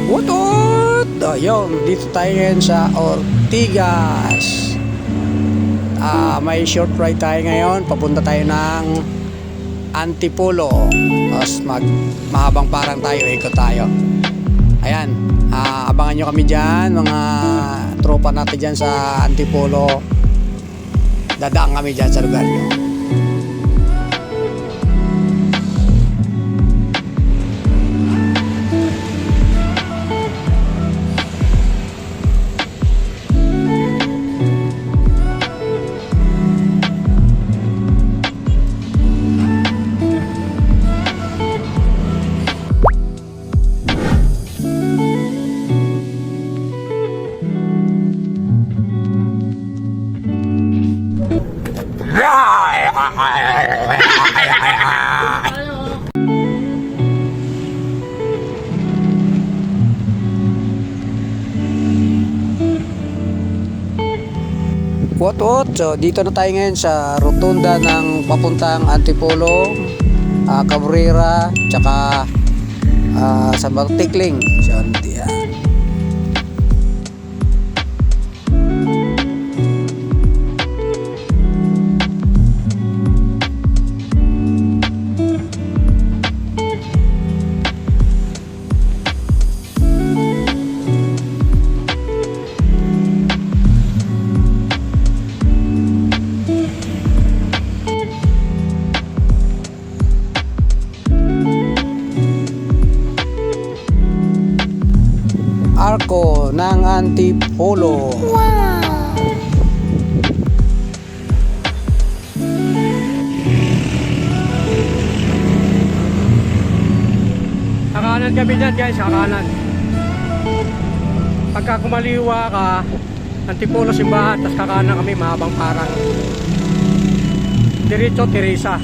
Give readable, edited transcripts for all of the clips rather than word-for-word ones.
Utot! Ayun, dito tayo ngayon sa Ortigas. May short ride tayo ngayon. Papunta tayo ng Antipolo. Tapos mahabang parang tayo, ikot tayo. Ayan, abangan nyo kami dyan, mga tropa natin dyan sa Antipolo. Dadaan kami dyan sa lugar nyo. What? So, dito na tayo ngayon sa rotunda ng papuntang Antipolo, Cabrera, tsaka sa Balticling. So, yan. Arko ng Antipolo. Kakanan kami dyan guys, kakanan. Pagka kumaliwa ka, Antipolo simbahan, tas kakanan kami mahabang parang. Diretso Teresa.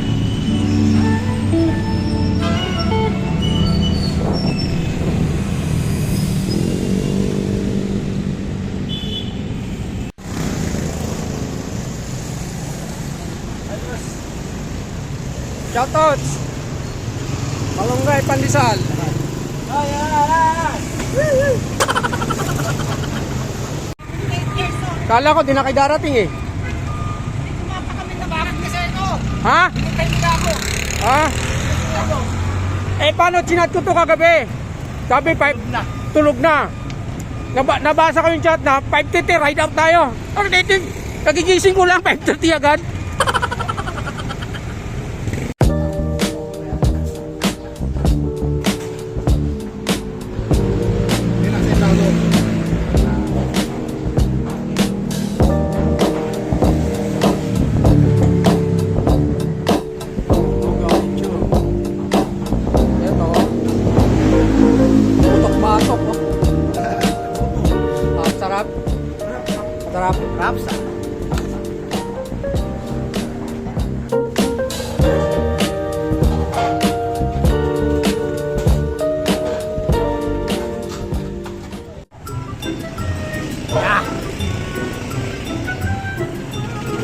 Shoutouts! Malunggay Pandesal. Kala ko di na kayo darating eh. Kumapa kami na barat kasi ito. Ha? Hintay nila ako. Ha? Eh paano chinat ko to kagabi? Sabi 5 na. tulog na. Nabasa ko yung chat na 5:30 ride out tayo. Ano dito? Nagigising ko lang 5:30 agad. Sarap. Rapsa.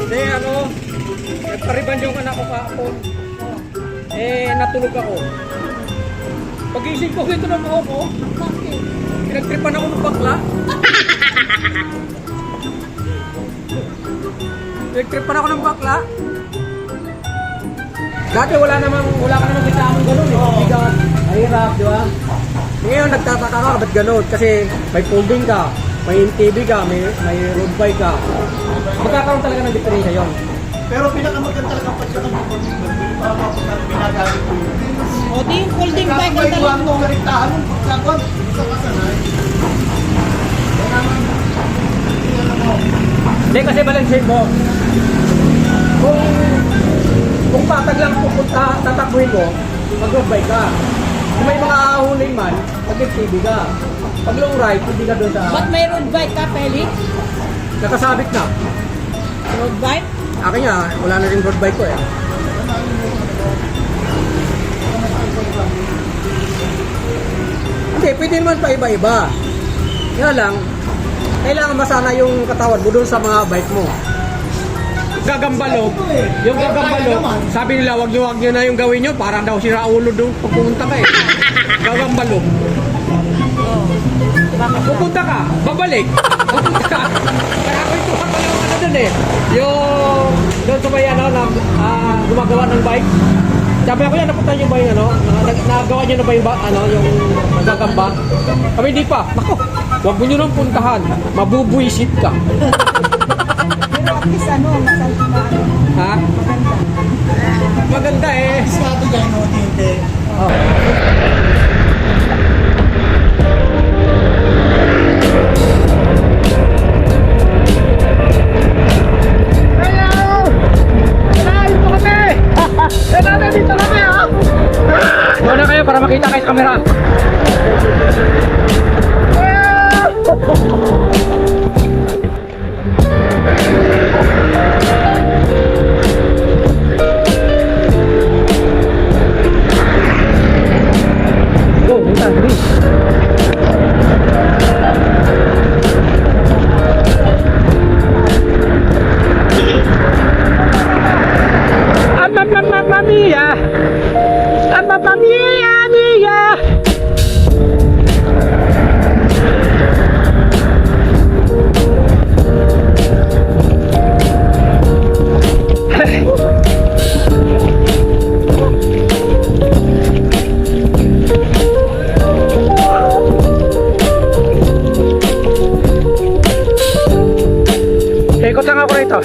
Hindi nagpariban yung anak ko kahapon. Natulog ako. Pag-ising ko ito ng ako, pinagtripan ako ng bakla. Pinagtripan ako ng bakla. Dati wala ka namang kitamang ganun eh. Bigat, mahirap, di ba? Ngayon nagtataka ka, ba't ganun? Kasi may folding ka, may TV ka, may road bike ka. Magkakaroon talaga ng diferensya yun. Pero pinakamaganda talaga pag siya ng folding bike. Para mapunta ng binagamit ko. O di yung folding bike ang May dala iwan mo. mo karintahan ng pagkakon. Sa kasanay. Hindi kasi balansin mo. Kung patag lang pupunta, tatakbuhin mo, mag-road bike ka. Kung may mga ahuling man, mag-TV ka. Pag long ride, hindi ka doon sa... Ba't may road bike ka, Felix? Nakasabit na. Road bike? Akin nga, wala na rin road bike ko eh. Hindi, pwede naman pa iba-iba. Kaya lang, kailangan masana yung katawan mo doon sa mga bike mo. Gagambalog, yung gagambalog, sabi nila wag nyo na yung gawin nyo, parang daw sira ulo doon pag pumunta ka eh. Gagambalog. pupunta ka, babalik. Pupunta ka. Nakakwentuhan ko yung ano dun eh. Yung doon sa may ano, gumagawa ng bike. Sabi ako yan, napunta niyo ba yung ano? Nagawa niyo na ba yung yung magagamba? Kami hindi pa. Nako, huwag mo niyo nang puntahan. Mabubuisit ka. Pero at least masal na Ha? maganda. Maganda eh. Masyado dyan, no, hindi. Doon na kayo para makita kayo sa camera. Oh, kita, ini. Mamma mia! Mamma mia, mia! Ikot lang ako rito.